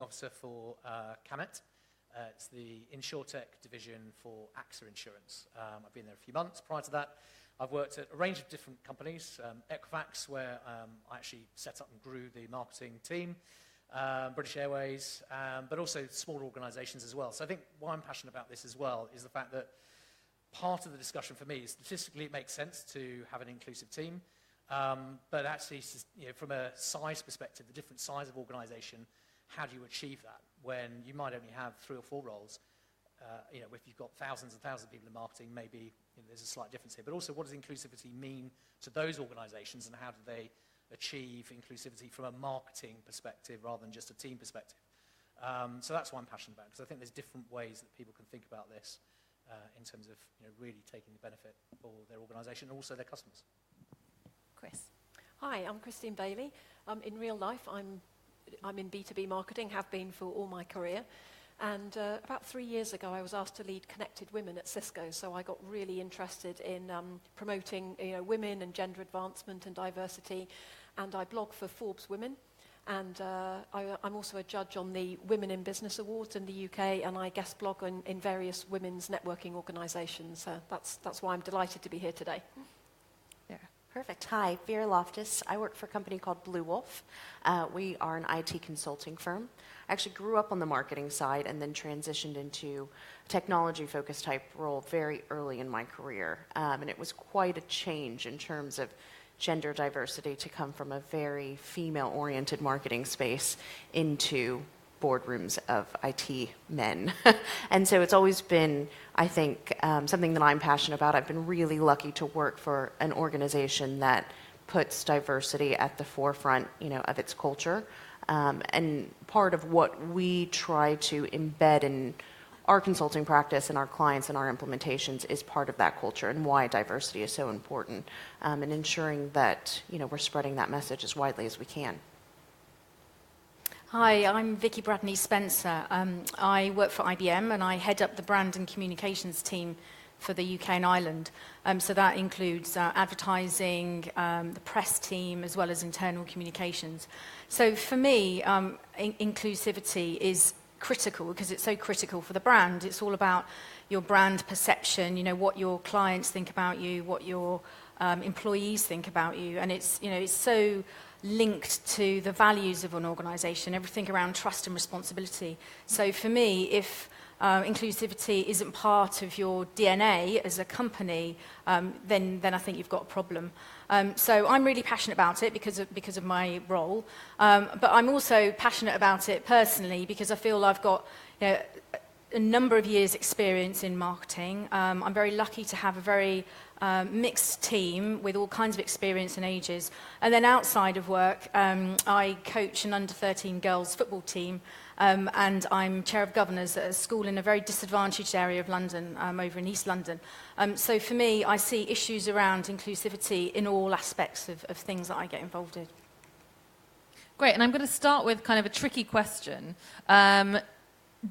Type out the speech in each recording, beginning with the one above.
Officer for Camet. It's the InsurTech division for AXA Insurance. I've been there a few months. Prior to that, I've worked at a range of different companies, Equifax, where I actually set up and grew the marketing team, British Airways, but also smaller organizations as well. So I think why I'm passionate about this as well is the fact that part of the discussion for me is statistically it makes sense to have an inclusive team, but actually, from a size perspective, the different size of organization, how do you achieve that when you might only have 3 or 4 roles? If you've got thousands and thousands of people in marketing, maybe there's a slight difference here. But also, what does inclusivity mean to those organizations, and how do they achieve inclusivity from a marketing perspective rather than just a team perspective? So that's what I'm passionate about, because I think there's different ways that people can think about this in terms of really taking the benefit for their organization and also their customers. Chris. Hi, I'm Christine Bailey. In real life, I'm in B2B marketing, have been for all my career. And about 3 years ago, I was asked to lead Connected Women at Cisco. So I got really interested in promoting women and gender advancement and diversity. And I blog for Forbes Women. And I'm also a judge on the Women in Business Awards in the UK. And I guest blog in various women's networking organizations. That's why I'm delighted to be here today. Perfect. Hi, Vera Loftus. I work for a company called Blue Wolf. We are an IT consulting firm. I actually grew up on the marketing side and then transitioned into a technology-focused type role very early in my career. And it was quite a change in terms of gender diversity to come from a very female-oriented marketing space into boardrooms of IT men. And so it's always been, I think, something that I'm passionate about. I've been really lucky to work for an organization that puts diversity at the forefront, of its culture. And part of what we try to embed in our consulting practice and our clients and our implementations is part of that culture and why diversity is so important, and ensuring that, we're spreading that message as widely as we can. Hi, I'm Vicky Bradney Spencer. I work for IBM and I head up the brand and communications team for the UK and Ireland. So that includes advertising, the press team, as well as internal communications. So for me, inclusivity is critical because it's so critical for the brand. It's all about your brand perception, what your clients think about you, what your employees think about you. And it's so linked to the values of an organization, everything around trust and responsibility. So for me, if inclusivity isn't part of your DNA as a company, then I think you've got a problem. So I'm really passionate about it because of my role, but I'm also passionate about it personally because I feel I've got a number of years' experience in marketing. I'm very lucky to have a very mixed team with all kinds of experience and ages. And then outside of work, I coach an under-13 girls football team, and I'm chair of governors at a school in a very disadvantaged area of London, over in East London. So for me, I see issues around inclusivity in all aspects of things that I get involved in. Great, and I'm going to start with kind of a tricky question.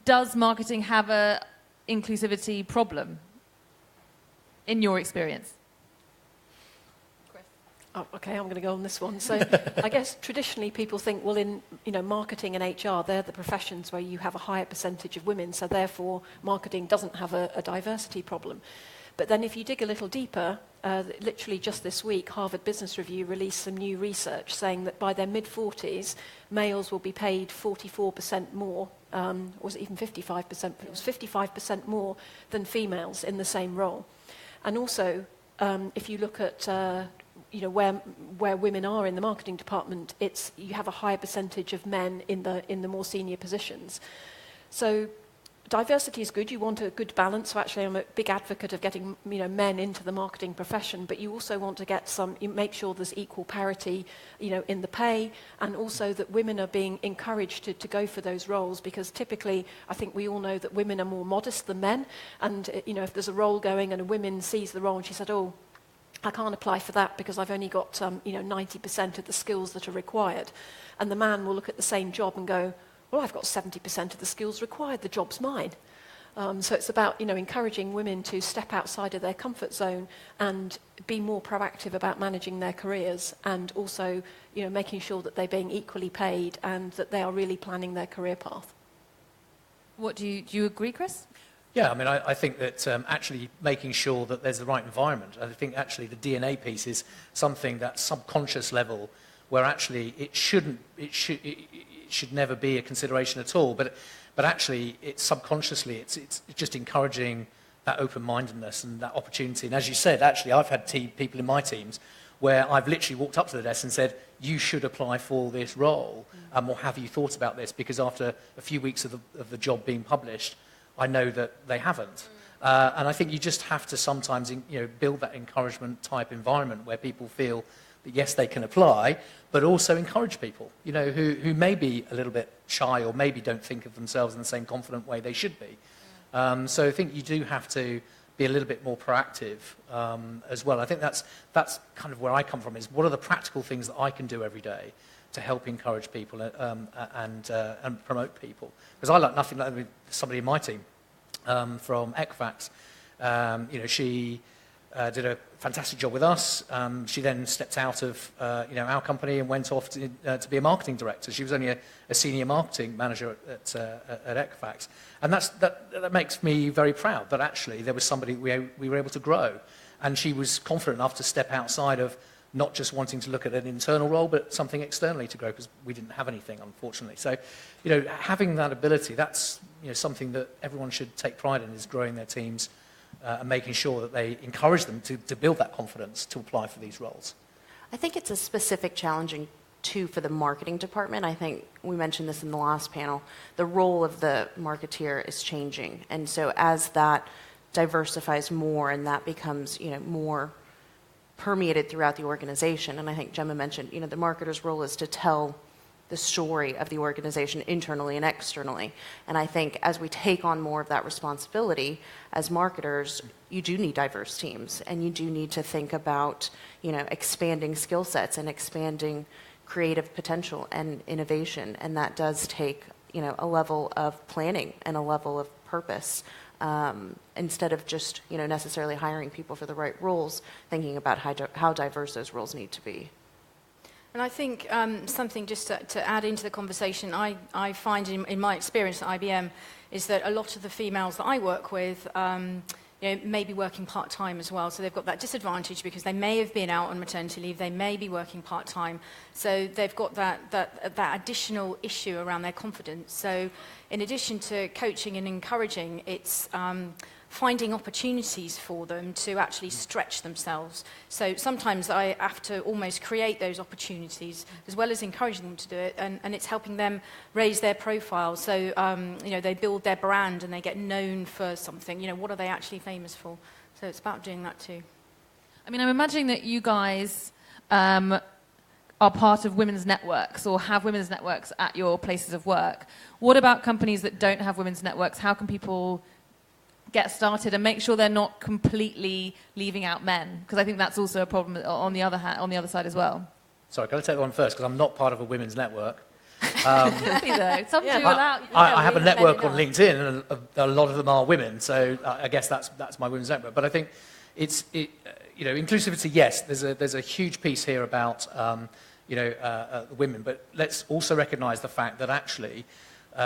Does marketing have a inclusivity problem, in your experience? Oh, okay, I'm going to go on this one. So I guess traditionally people think, well, in marketing and HR, they're the professions where you have a higher percentage of women, so therefore marketing doesn't have a diversity problem. But then if you dig a little deeper, literally just this week, Harvard Business Review released some new research saying that by their mid-40s, males will be paid 44% more, or was it even 55%? But it was 55% more than females in the same role. And also, if you look at where women are in the marketing department, you have a higher percentage of men in the more senior positions. So diversity is good. You want a good balance. So actually, I'm a big advocate of getting men into the marketing profession. But you also want to get you make sure there's equal parity, in the pay, and also that women are being encouraged to go for those roles. Because typically, I think we all know that women are more modest than men. And if there's a role going and a woman sees the role and she said, "Oh, I can't apply for that because I've only got 90% of the skills that are required," and the man will look at the same job and go, "Well, I've got 70% of the skills required. The job's mine." So it's about, encouraging women to step outside of their comfort zone and be more proactive about managing their careers, and also, making sure that they're being equally paid and that they are really planning their career path. What do you agree, Chris? Yeah, I mean, I think that actually making sure that there's the right environment. I think actually the DNA piece is something that subconscious level, where actually it should never be a consideration at all. But actually, it's subconsciously, it's just encouraging that open-mindedness and that opportunity. And as you said, actually, I've had people in my teams where I've literally walked up to the desk and said, you should apply for this role, or have you thought about this? Because after a few weeks of the job being published, I know that they haven't. And I think you just have to sometimes build that encouragement type environment where people feel that yes, they can apply, but also encourage people, who may be a little bit shy or maybe don't think of themselves in the same confident way they should be. So I think you do have to be a little bit more proactive as well. I think that's kind of where I come from, is what are the practical things that I can do every day to help encourage people and promote people. Because I like nothing like somebody in my team from Equifax. She did a fantastic job with us. She then stepped out of our company and went off to be a marketing director. She was only a senior marketing manager at Equifax. And that makes me very proud that actually there was somebody we were able to grow. And she was confident enough to step outside of not just wanting to look at an internal role, but something externally to grow, because we didn't have anything, unfortunately. So, having that ability, that's something that everyone should take pride in, is growing their teams and making sure that they encourage them to build that confidence to apply for these roles. I think it's a specific challenging too for the marketing department. I think we mentioned this in the last panel. The role of the marketeer is changing, and so as that diversifies more and that becomes more permeated throughout the organization, and I think Gemma mentioned the marketer's role is to tell the story of the organization internally and externally. And I think as we take on more of that responsibility as marketers, you do need diverse teams, and you do need to think about, expanding skill sets and expanding creative potential and innovation. And that does take, a level of planning and a level of purpose, instead of just, necessarily hiring people for the right roles, thinking about how diverse those roles need to be. And I think something just to add into the conversation, I find in my experience at IBM is that a lot of the females that I work with may be working part-time as well. So they've got that disadvantage because they may have been out on maternity leave, they may be working part-time. So they've got that additional issue around their confidence. So in addition to coaching and encouraging, it's finding opportunities for them to actually stretch themselves. So sometimes I have to almost create those opportunities as well as encouraging them to do it, and it's helping them raise their profile. So they build their brand and they get known for something. What are they actually famous for? So it's about doing that too. I mean, I'm imagining that you guys are part of women's networks or have women's networks at your places of work. What about companies that don't have women's networks? How can people get started and make sure they're not completely leaving out men? Because I think that's also a problem on the other side as well. Sorry, can I take that one first? Because I'm not part of a women's network. Really though, some do allow. I have a network on LinkedIn, and a lot of them are women. So I guess that's my women's network. But I think inclusivity. Yes, there's a huge piece here about women. But let's also recognise the fact that actually,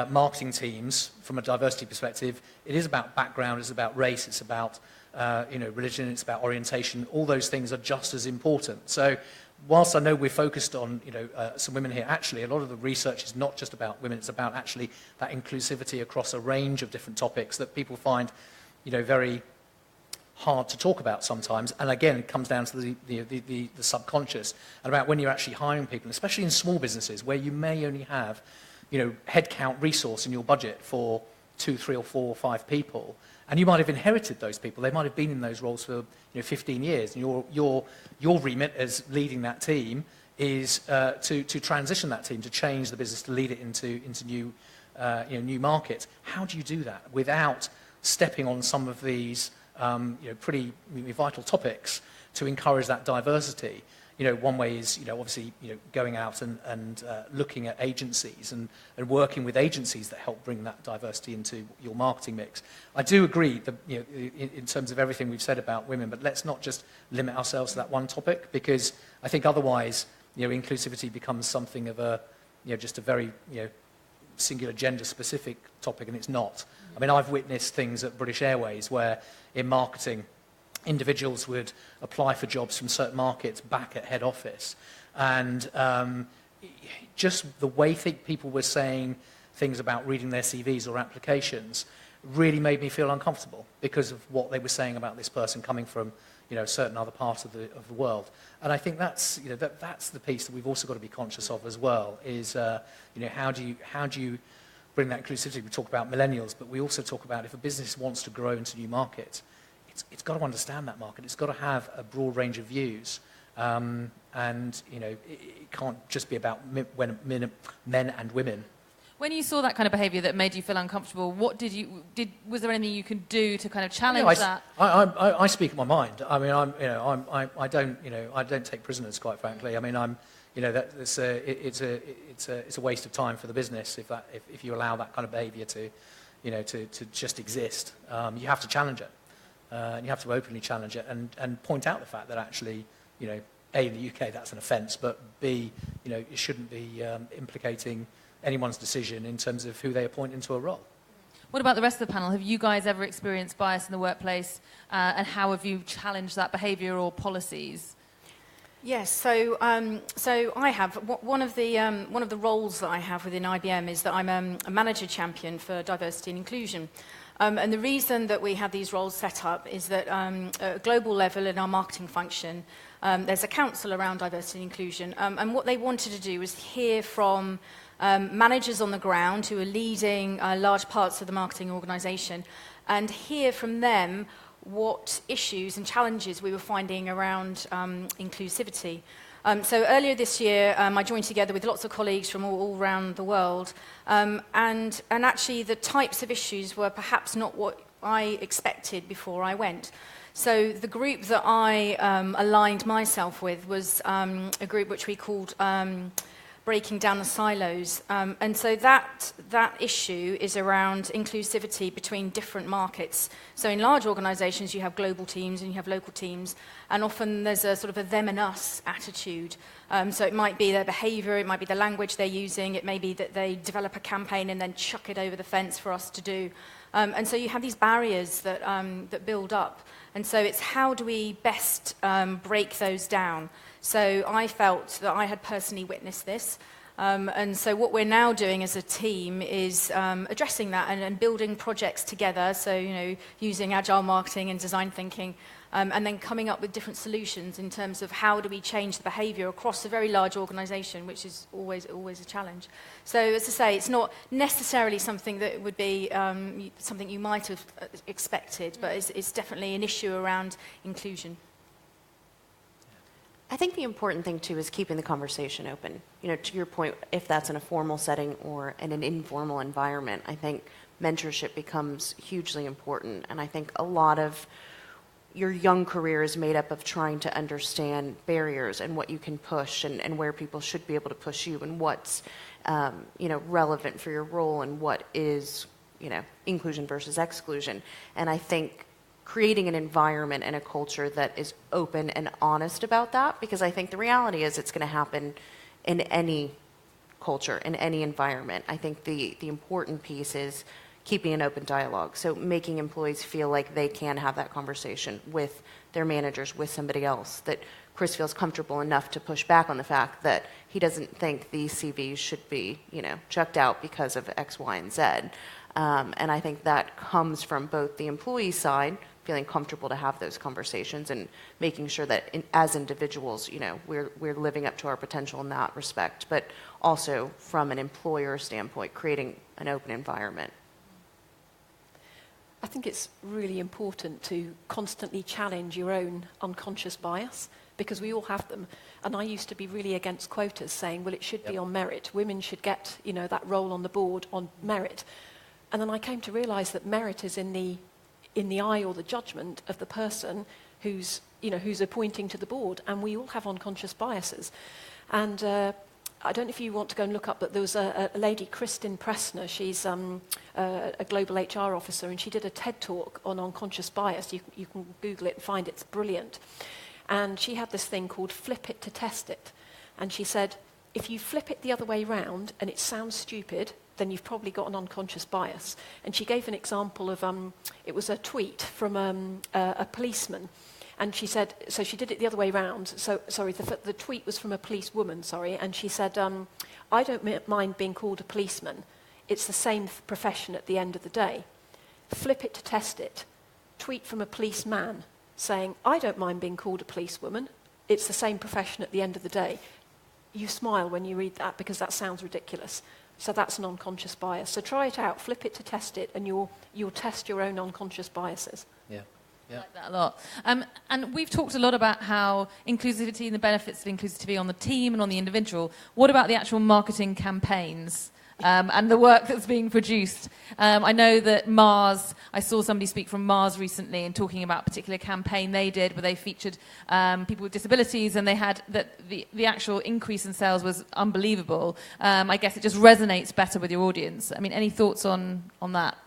marketing teams, from a diversity perspective, it is about background, it's about race, it's about religion, it's about orientation. All those things are just as important. So whilst I know we're focused on some women here, actually a lot of the research is not just about women, it's about actually that inclusivity across a range of different topics that people find very hard to talk about sometimes. And again, it comes down to the subconscious, and about when you're actually hiring people, especially in small businesses where you may only have headcount resource in your budget for 2, 3, or 4 or 5 people, and you might have inherited those people. They might have been in those roles for 15 years, and your remit as leading that team is to transition that team, to change the business, to lead it into new new markets. How do you do that without stepping on some of these pretty vital topics to encourage that diversity? one way is, obviously, going out and looking at agencies and working with agencies that help bring that diversity into your marketing mix. I do agree that, in terms of everything we've said about women, but let's not just limit ourselves to that one topic, because I think otherwise, inclusivity becomes something of a, just a very, singular gender-specific topic, and it's not. I mean, I've witnessed things at British Airways where, in marketing, individuals would apply for jobs from certain markets back at head office. And just the way people were saying things about reading their CVs or applications really made me feel uncomfortable because of what they were saying about this person coming from, a certain other part of the world. And I think that's, that's the piece that we've also got to be conscious of as well, is, how do you bring that inclusivity? We talk about millennials, but we also talk about if a business wants to grow into new markets, it's got to understand that market. It's got to have a broad range of views. And, it can't just be about men and women. When you saw that kind of behaviour that made you feel uncomfortable, was there anything you can do to kind of challenge that? I speak my mind. I mean, I don't take prisoners, quite frankly. I mean, it's a waste of time for the business if you allow that kind of behaviour to just exist. You have to challenge it. And you have to openly challenge it and point out the fact that actually, A, in the UK, that's an offence, but B, it shouldn't be implicating anyone's decision in terms of who they appoint into a role. What about the rest of the panel? Have you guys ever experienced bias in the workplace, and how have you challenged that behaviour or policies? Yes, so I have one of the roles that I have within IBM is that I'm a manager champion for diversity and inclusion. And the reason that we have these roles set up is that at a global level in our marketing function, there's a council around diversity and inclusion. And what they wanted to do was hear from managers on the ground who are leading large parts of the marketing organisation and hear from them what issues and challenges we were finding around inclusivity. So earlier this year, I joined together with lots of colleagues from all around the world, and actually the types of issues were perhaps not what I expected before I went. So the group that I aligned myself with was a group which we called Breaking Down the Silos. And so that issue is around inclusivity between different markets. So in large organizations, you have global teams and you have local teams, and often there's a sort of a them and us attitude. So it might be their behavior, it might be the language they're using, it may be that they develop a campaign and then chuck it over the fence for us to do. And so you have these barriers that build up. And so it's how do we best break those down? So I felt that I had personally witnessed this. And so what we're now doing as a team is addressing that and building projects together. So, using agile marketing and design thinking, and then coming up with different solutions in terms of how do we change the behavior across a very large organization, which is always a challenge. So as I say, it's not necessarily something that would be something you might have expected, but it's definitely an issue around inclusion. I think the important thing, too, is keeping the conversation open. To your point, if that's in a formal setting or in an informal environment, I think mentorship becomes hugely important. And I think a lot of your young career is made up of trying to understand barriers and what you can push and where people should be able to push you and what's, relevant for your role and what is, inclusion versus exclusion. And I think creating an environment and a culture that is open and honest about that, because I think the reality is it's going to happen in any culture, in any environment. I think the important piece is keeping an open dialogue, so making employees feel like they can have that conversation with their managers, with somebody else, that Chris feels comfortable enough to push back on the fact that he doesn't think these CVs should be, chucked out because of X, Y, and Z. And I think that comes from both the employee side, feeling comfortable to have those conversations and making sure that as individuals, we're living up to our potential in that respect, but also from an employer standpoint, creating an open environment. I think it's really important to constantly challenge your own unconscious bias, because we all have them. And I used to be really against quotas, saying, well, it should be on merit. Women should get, that role on the board on merit. And then I came to realise that merit is in the eye or the judgment of the person who's appointing to the board, and we all have unconscious biases. And I don't know if you want to go and look up, but there was a lady, Kristin Pressner, she's a global HR officer, and she did a TED talk on unconscious bias. You can Google it and find it, it's brilliant. And she had this thing called flip it to test it. And she said, if you flip it the other way round and it sounds stupid, then you've probably got an unconscious bias. And she gave an example of, it was a tweet from a policeman. And she said, so she did it the other way round. So, sorry, the tweet was from a policewoman, sorry. And she said, I don't mind being called a policeman. It's the same profession at the end of the day. Flip it to test it. Tweet from a policeman saying, I don't mind being called a policewoman. It's the same profession at the end of the day. You smile when you read that because that sounds ridiculous. So that's an unconscious bias. So try it out, flip it to test it, and you'll test your own unconscious biases. Yeah. I like that a lot. And we've talked a lot about how inclusivity and the benefits of inclusivity on the team and on the individual. What about the actual marketing campaigns and the work that's being produced? I know that Mars, I saw somebody speak from Mars recently and talking about a particular campaign they did where they featured people with disabilities, and they had that the actual increase in sales was unbelievable. I guess it just resonates better with your audience. I mean, any thoughts on that?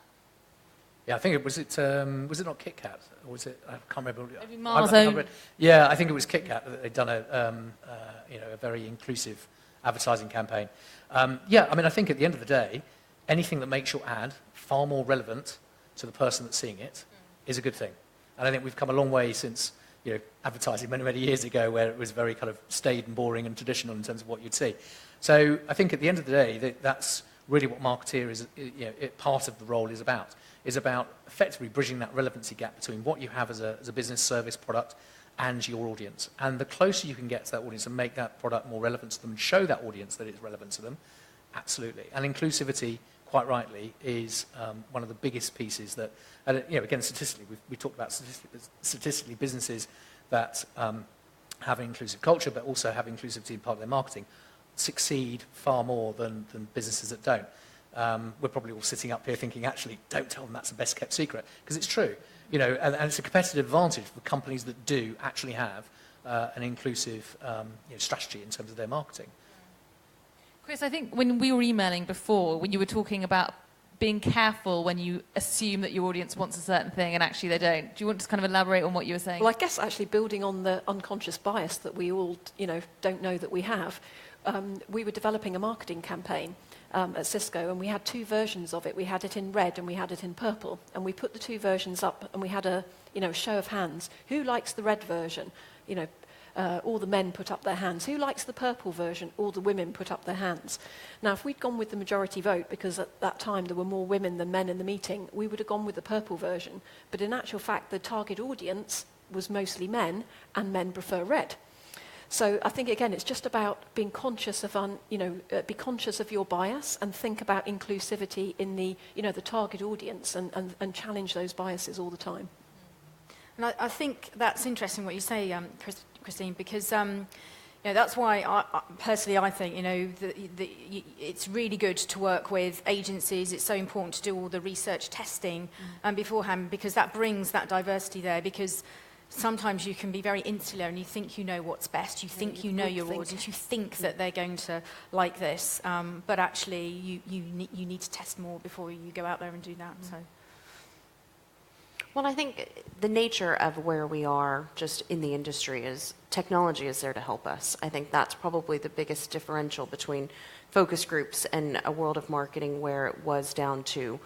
Yeah, I think was it not Kit Kat? Or was it, I can't remember. Maybe Mars own. Yeah, I think it was Kit Kat that they'd done a very inclusive advertising campaign. Yeah, I mean, I think at the end of the day, anything that makes your ad far more relevant to the person that's seeing it is a good thing. And I think we've come a long way since advertising many, many years ago, where it was very kind of staid and boring and traditional in terms of what you'd see. So I think at the end of the day, that's really what marketeer is. Part of the role is about effectively bridging that relevancy gap between what you have as a business, service, product, and your audience. And the closer you can get to that audience and make that product more relevant to them and show that audience that it's relevant to them, absolutely. And inclusivity, quite rightly, is one of the biggest pieces that, again, statistically, we talked about statistically businesses that have an inclusive culture but also have inclusivity in part of their marketing succeed far more than businesses that don't. We're probably all sitting up here thinking, actually, don't tell them that's the best kept secret, because it's true. And it's a competitive advantage for companies that do actually have an inclusive strategy in terms of their marketing. Chris, I think when we were emailing before, when you were talking about being careful when you assume that your audience wants a certain thing and actually they don't. Do you want to kind of elaborate on what you were saying? Well, I guess actually building on the unconscious bias that we all, don't know that we have, we were developing a marketing campaign at Cisco, and we had two versions of it. We had it in red and we had it in purple, and we put the two versions up, and we had a show of hands. Who likes the red version? All the men put up their hands. Who likes the purple version? All the women put up their hands. Now, if we'd gone with the majority vote, because at that time there were more women than men in the meeting, we would have gone with the purple version. But in actual fact, the target audience was mostly men, and men prefer red. So I think, again, it's just about being conscious of, be conscious of your bias and think about inclusivity in the target audience and challenge those biases all the time. And I think that's interesting what you say, Christine, because that's why I think it's really good to work with agencies. It's so important to do all the research testing beforehand, because that brings that diversity there. Because sometimes you can be very insular and you think you know what's best, you think you know your audience, you think that they're going to like this, but actually you need to test more before you go out there and do that. So. Well, I think the nature of where we are just in the industry is technology is there to help us. I think that's probably the biggest differential between focus groups and a world of marketing where it was down to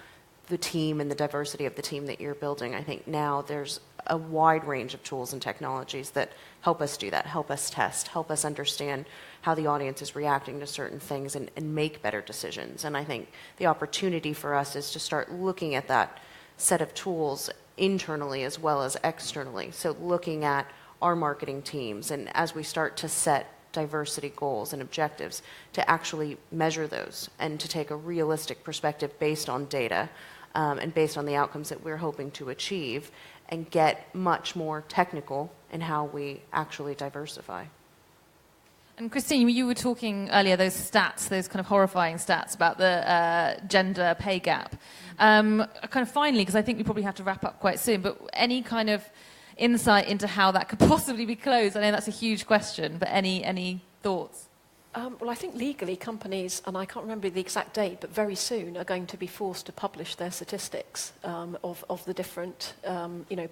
the team and the diversity of the team that you're building. I think now there's a wide range of tools and technologies that help us do that, help us test, help us understand how the audience is reacting to certain things and make better decisions. And I think the opportunity for us is to start looking at that set of tools internally as well as externally. So looking at our marketing teams, and as we start to set diversity goals and objectives, to actually measure those and to take a realistic perspective based on data and based on the outcomes that we're hoping to achieve, and get much more technical in how we actually diversify. And Christine, you were talking earlier, those stats, those kind of horrifying stats about the gender pay gap. Kind of finally, because I think we probably have to wrap up quite soon, but any kind of insight into how that could possibly be closed? I know that's a huge question, but any thoughts? Well, I think legally companies, and I can't remember the exact date, but very soon are going to be forced to publish their statistics of the different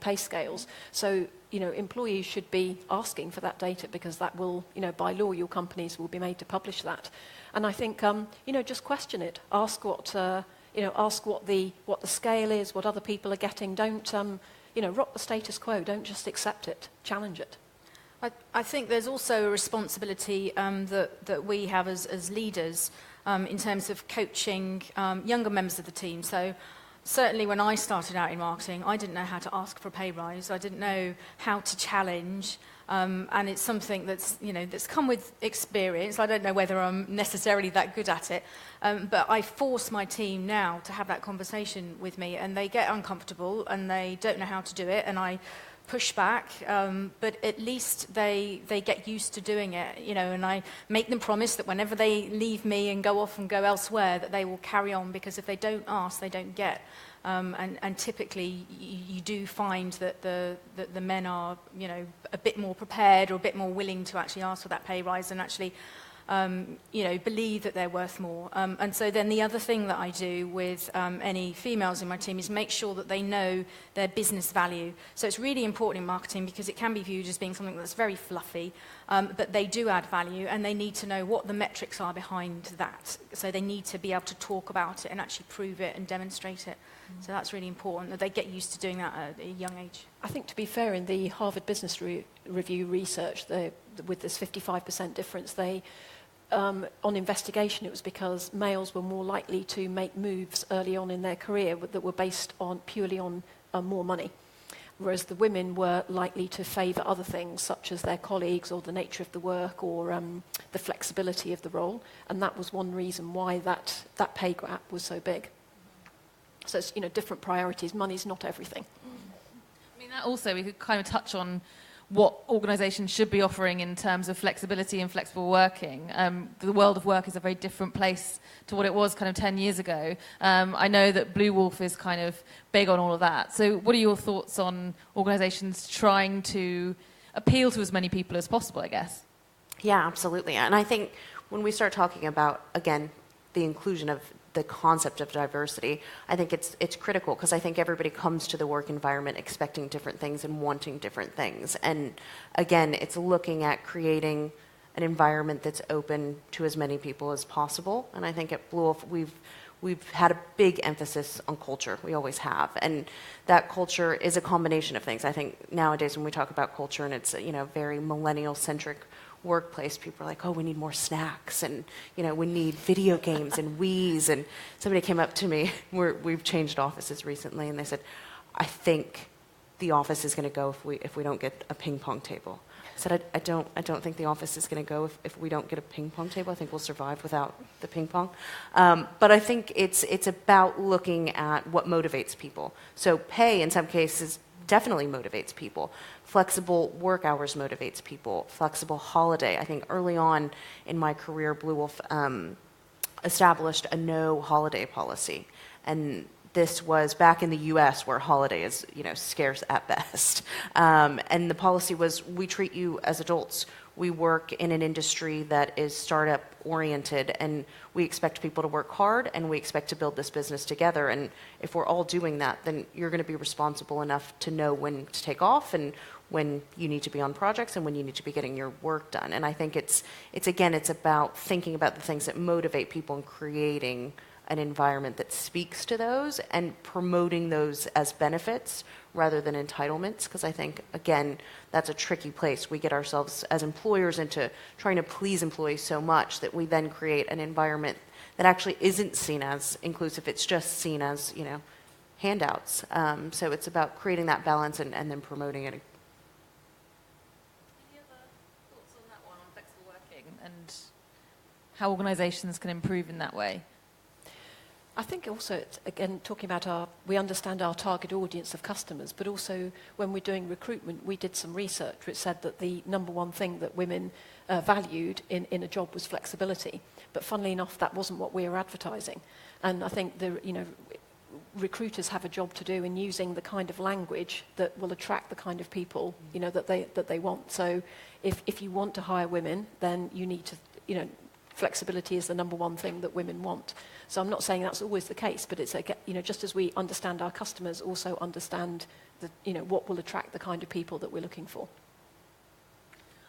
pay scales. So employees should be asking for that data, because that will, by law, your companies will be made to publish that. And I think just question it. Ask what what the scale is, what other people are getting. Don't rock the status quo. Don't just accept it. Challenge it. I think there's also a responsibility that we have as leaders in terms of coaching younger members of the team. So certainly when I started out in marketing, I didn't know how to ask for a pay rise. I didn't know how to challenge. And it's something that's come with experience. I don't know whether I'm necessarily that good at it, but I force my team now to have that conversation with me, and they get uncomfortable and they don't know how to do it, and I push back, but at least they get used to doing it, and I make them promise that whenever they leave me and go off and go elsewhere, that they will carry on, because if they don't ask, they don't get. And typically you do find that the men are, a bit more prepared or a bit more willing to actually ask for that pay rise and actually believe that they're worth more. And so then the other thing that I do with any females in my team is make sure that they know their business value. So it's really important in marketing, because it can be viewed as being something that's very fluffy, but they do add value, and they need to know what the metrics are behind that. So they need to be able to talk about it and actually prove it and demonstrate it. So that's really important, that they get used to doing that at a young age. I think, to be fair, in the Harvard Business Review research, with this 55% difference, on investigation, it was because males were more likely to make moves early on in their career that were based purely on more money, whereas the women were likely to favour other things, such as their colleagues or the nature of the work or the flexibility of the role, and that was one reason why that pay gap was so big. So it's different priorities. Money's not everything. I mean, that also, we could kind of touch on what organisations should be offering in terms of flexibility and flexible working. The world of work is a very different place to what it was kind of 10 years ago. I know that Blue Wolf is kind of big on all of that. So what are your thoughts on organisations trying to appeal to as many people as possible, I guess? Yeah, absolutely. And I think when we start talking about, again, the inclusion of the concept of diversity, I think it's critical, because I think everybody comes to the work environment expecting different things and wanting different things. And again, it's looking at creating an environment that's open to as many people as possible. And I think at Blue Wolf, we've had a big emphasis on culture. We always have. And that culture is a combination of things. I think nowadays when we talk about culture, and it's very millennial-centric workplace, people are like, oh, we need more snacks, and we need video games and Wiis. And somebody came up to me, we've changed offices recently, and they said, I think the office is going to go if we don't get a ping pong table. I said, I don't think the office is going to go if we don't get a ping pong table. I think we'll survive without the ping pong. But I think it's about looking at what motivates people. So pay, in some cases, definitely motivates people. Flexible work hours motivates people. Flexible holiday. I think early on in my career, Blue Wolf established a no holiday policy. And this was back in the U.S., where holiday is, scarce at best. And the policy was, we treat you as adults. We work in an industry that is startup oriented, and we expect people to work hard, and we expect to build this business together. And if we're all doing that, then you're going to be responsible enough to know when to take off, and when you need to be on projects, and when you need to be getting your work done. And I think it's about thinking about the things that motivate people and creating an environment that speaks to those and promoting those as benefits rather than entitlements, because I think, again, that's a tricky place. We get ourselves as employers into trying to please employees so much that we then create an environment that actually isn't seen as inclusive. It's just seen as, handouts. So it's about creating that balance and then promoting it. Any other thoughts on that one, on flexible working and how organisations can improve in that way? I think also, it's, again, talking about we understand our target audience of customers, but also when we're doing recruitment, we did some research which said that the number one thing that women valued in a job was flexibility. But funnily enough, that wasn't what we were advertising. And I think recruiters have a job to do in using the kind of language that will attract the kind of people, that they want. So if you want to hire women, then you need to, flexibility is the number one thing that women want. So I'm not saying that's always the case, but it's just as we understand our customers, also understand what will attract the kind of people that we're looking for.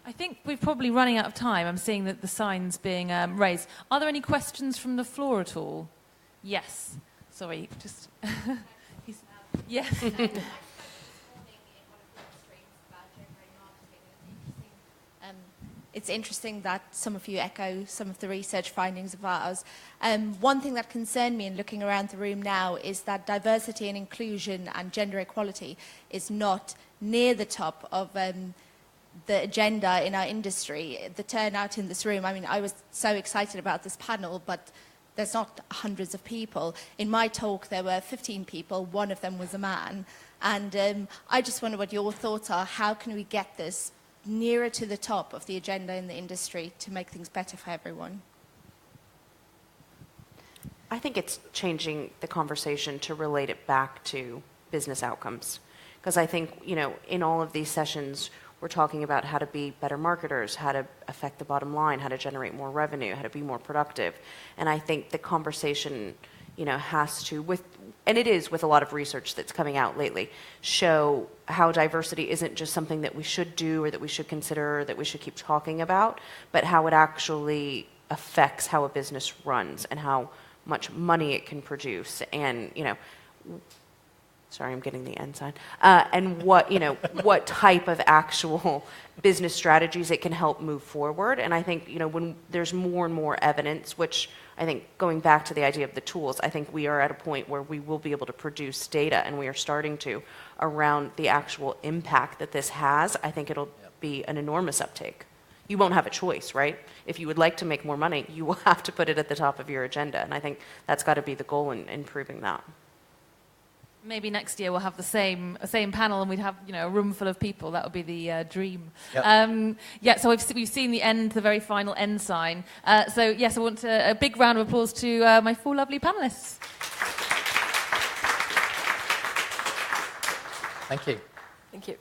I think we're probably running out of time. I'm seeing that the sign's being raised. Are there any questions from the floor at all? Yes. Sorry, just... Yes. It's interesting that some of you echo some of the research findings of ours. One thing that concerned me in looking around the room now is that diversity and inclusion and gender equality is not near the top of the agenda in our industry. The turnout in this room, I was so excited about this panel, but there's not hundreds of people. In my talk, there were 15 people. One of them was a man. And I just wonder what your thoughts are. How can we get this nearer to the top of the agenda in the industry to make things better for everyone? I think it's changing the conversation to relate it back to business outcomes. Because I think, in all of these sessions, we're talking about how to be better marketers, how to affect the bottom line, how to generate more revenue, how to be more productive. And I think the conversation, has to, and it is with a lot of research that's coming out lately, show how diversity isn't just something that we should do or that we should consider or that we should keep talking about, but how it actually affects how a business runs and how much money it can produce. And, sorry, I'm getting the end sign. And what type of actual business strategies it can help move forward. And I think, when there's more and more evidence, which I think going back to the idea of the tools, I think we are at a point where we will be able to produce data, and we are starting to, around the actual impact that this has. I think it'll be an enormous uptake. You won't have a choice, right? If you would like to make more money, you will have to put it at the top of your agenda. And I think that's got to be the goal in proving that. Maybe next year we'll have the same panel and we'd have a room full of people. That would be the dream. Yep. So we've seen the very final end sign. So yes, I want a big round of applause to my four lovely panelists. Thank you. Thank you.